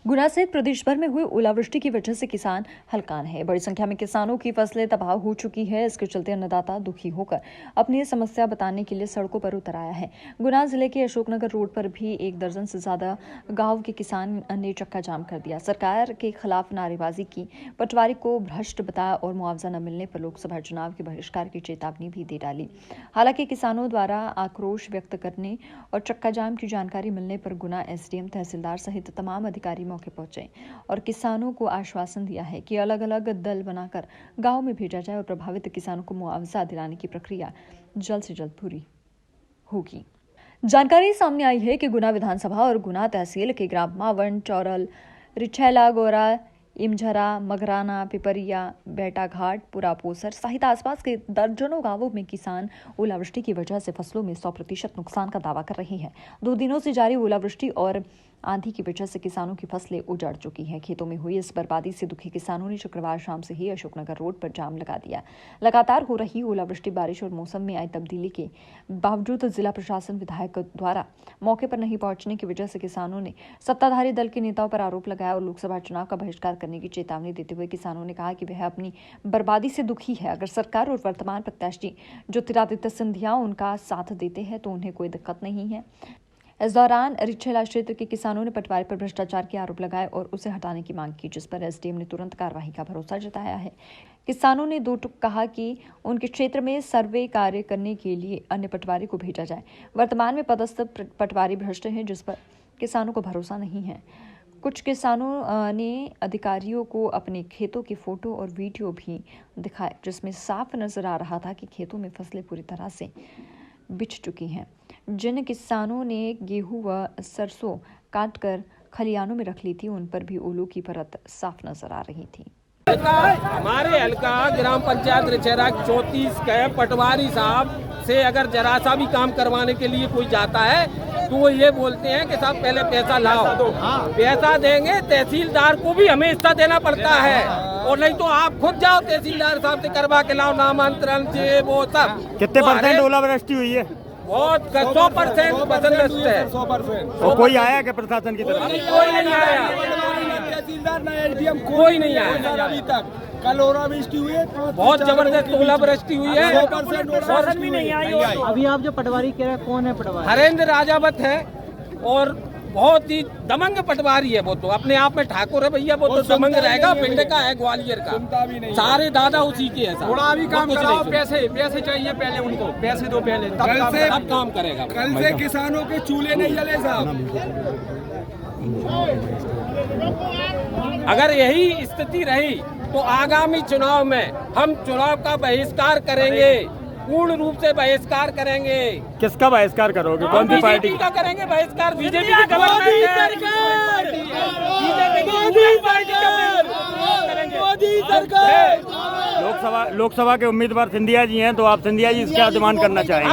गुना सहित प्रदेश भर में हुई ओलावृष्टि की वजह से किसान हलकान है। बड़ी संख्या में किसानों की फसलें तबाह हो चुकी है। इसके चलते अन्नदाता दुखी होकर अपनी समस्या बताने के लिए सड़कों पर उतर आया है। गुना जिले के अशोकनगर रोड पर भी 1 दर्जन से ज्यादा गांव के किसान ने चक्का जाम कर दिया। सरकार के खिलाफ नारेबाजी की, पटवारी को भ्रष्ट बताया और मुआवजा न मिलने पर लोकसभा चुनाव के बहिष्कार की चेतावनी भी दे डाली। हालांकि किसानों द्वारा आक्रोश व्यक्त करने और चक्का जाम की जानकारी मिलने पर गुना एसडीएम, तहसीलदार सहित तमाम अधिकारी मौके पहुंचे और किसानों को आश्वासन दिया है कि अलग अलग दल बनाकर गांव में भेजा जाए और प्रभावित किसानों को मुआवजा दिलाने की प्रक्रिया जल्द से जल्द पूरी होगी। जानकारी सामने आई है कि गुना विधानसभा और गुना तहसील के ग्राम मावन, चौरल, रिछैला, गोरा, इमझरा, मगराना, पिपरिया, बेटाघाट, पुरापोसर सहित आसपास के दर्जनों गांवों में किसान ओलावृष्टि की वजह से फसलों में 100% नुकसान का दावा कर रहे हैं। 2 दिनों से जारी ओलावृष्टि और आंधी की वजह से किसानों की फसलें उजड़ चुकी हैं। खेतों में हुई इस बर्बादी से दुखी किसानों ने शुक्रवार शाम से ही अशोकनगर रोड पर जाम लगा दिया। लगातार हो रही ओलावृष्टि, बारिश और मौसम में आई तब्दीली के बावजूद जिला प्रशासन, विधायक द्वारा मौके पर नहीं पहुंचने की वजह से किसानों ने सत्ताधारी दल के नेताओं पर आरोप लगाया और लोकसभा चुनाव का बहिष्कार करने की चेतावनी देते हुए किसानों ने कहा कि वह अपनी बर्बादी से दुखी है। अगर सरकार और वर्तमान प्रत्याशी ज्योतिरादित्य सिंधिया उनका साथ देते हैं तो उन्हें कोई दिक्कत नहीं है। इस दौरान रिछैला क्षेत्र के किसानों ने पटवारी पर भ्रष्टाचार के आरोप लगाए और उसे हटाने की मांग की, जिस पर एसडीएम ने तुरंत कार्रवाई का भरोसा जताया है। किसानों ने 2 टूक कहा कि उनके क्षेत्र में सर्वे कार्य करने के लिए अन्य पटवारी को भेजा जाए। वर्तमान में पदस्थ पटवारी भ्रष्ट हैं, जिस पर किसानों को भरोसा नहीं है। कुछ किसानों ने अधिकारियों को अपने खेतों की फोटो और वीडियो भी दिखाए, जिसमें साफ नजर आ रहा था कि खेतों में फसलें पूरी तरह से बिछ चुकी हैं। जिन किसानों ने गेहूं व सरसों काटकर खलियानों में रख ली थी, उन पर भी ओलों की परत साफ नजर आ रही थी। हमारे हल्का ग्राम पंचायत रिछैला 34 के पटवारी साहब से अगर जरा सा भी काम करवाने के लिए कोई जाता है तो वो ये बोलते हैं कि साहब पहले पैसा लाओ। पैसा देंगे, तहसीलदार को भी हमें हिस्सा देना पड़ता है, और नहीं तो आप खुद जाओ तहसीलदार साहब से करवा के लाओ नामांतरण से वो सब। कितने परसेंट ओलावृष्टि हुई है? बहुत 100% बदलस्त है। 100%। तो कोई आया क्या प्रशासन की तरफ? कोई नहीं आया, तहसीलदार ना एसडीएम कोई नहीं आया अभी तक। कल ओलावृष्टि हुई है, बहुत जबरदस्त ओलावृष्टि हुई है। 100% भी नहीं आई। अभी आप जो पटवारी कह रहे हैं, कौन है पटवारी? हरेंद्र राजावत है और बहुत ही दमंग पटवारी है। वो तो अपने आप में ठाकुर है भैया, वो तो दमंग रहेगा। पिंड का है, ग्वालियर का, सारे दादा उसी के है। थोड़ा भी काम कराओ, पैसे चाहिए पहले उनको, पैसे दो पहले, तब काम करेगा। कल से किसानों के चूल्हे नहीं जले साहब। अगर यही स्थिति रही तो आगामी चुनाव में हम चुनाव का बहिष्कार करेंगे, पूर्ण रूप से बहिष्कार करेंगे। किसका बहिष्कार करोगे? कौन सी पार्टी का करेंगे बहिष्कार? बीजेपी की गवर्नमेंट है। लोकसभा के उम्मीदवार सिंधिया जी हैं, तो आप सिंधिया जी क्या डिमांड करना चाहेंगे?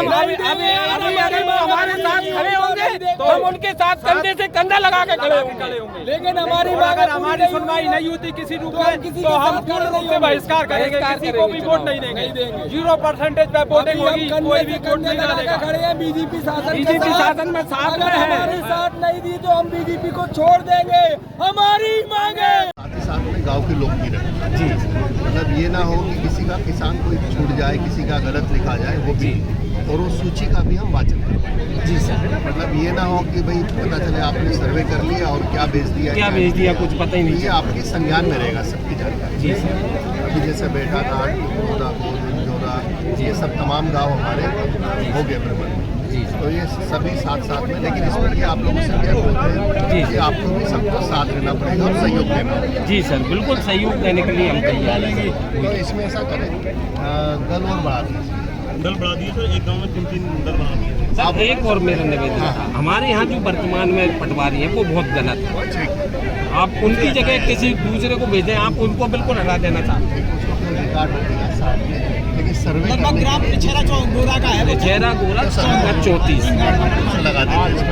हमारे साथ खड़े होंगे तो हम उनके साथ कंधे से कंधा लगा के खड़े होंगे। लेकिन हमारी सुनवाई नहीं होती किसी रूप में, तो हम पूर्ण रूप से बहिष्कार करेंगे, किसी को भी वोट नहीं देंगे। 0% पे वोटिंग होगी, कोई भी वोट नहीं डालेगा। खड़े हैं बीजेपी शासन में, साथ में है। हमारे साथ नहीं दी तो हम बीजेपी को छोड़ देंगे, हमारी मांगे। साथ में गांव के लोग भी रहे जी, मतलब ये ना हो कि किसी का किसान कोई छूट जाए, किसी का गलत लिखा जाए, वो भी, और उस सूची का भी हम वाचन करें जी सर। मतलब ये ना हो कि भाई पता चले आपने सर्वे कर लिया और क्या भेज दिया कुछ पता ही नहीं। ये आपके संज्ञान में रहेगा सबकी जानकारी जी सर। अभी जैसे बेटाघाट, जोरा, ये सब तमाम गाँव हमारे हो गए प्रबंध, तो ये सभी साथ में, लेकिन इसमें ये आप लोगों से क्या बोलते हैं कि आपको भी सबको साथ देना पड़ेगा और सहयोग देना पड़ेगा। जी सर, बिल्कुल सहयोग देने के लिए हम तैयार हैं। तो इसमें ऐसा करें, दल और बढ़ा दीजिए। दल बढ़ा दिए सर, एक गाँव में 3 दल बढ़ा दिए। अब एक और मेरा निवेदन था, हमारे यहाँ जो वर्तमान में पटवारी है वो बहुत गलत है। आप उनकी जगह किसी दूसरे को भेजें, आप उनको बिल्कुल हटा देना चाहते हैं। लेकिन सर्वे ग्राम रिछैला गोरा का है, रिछैला गोरा 34 लगा देंगे।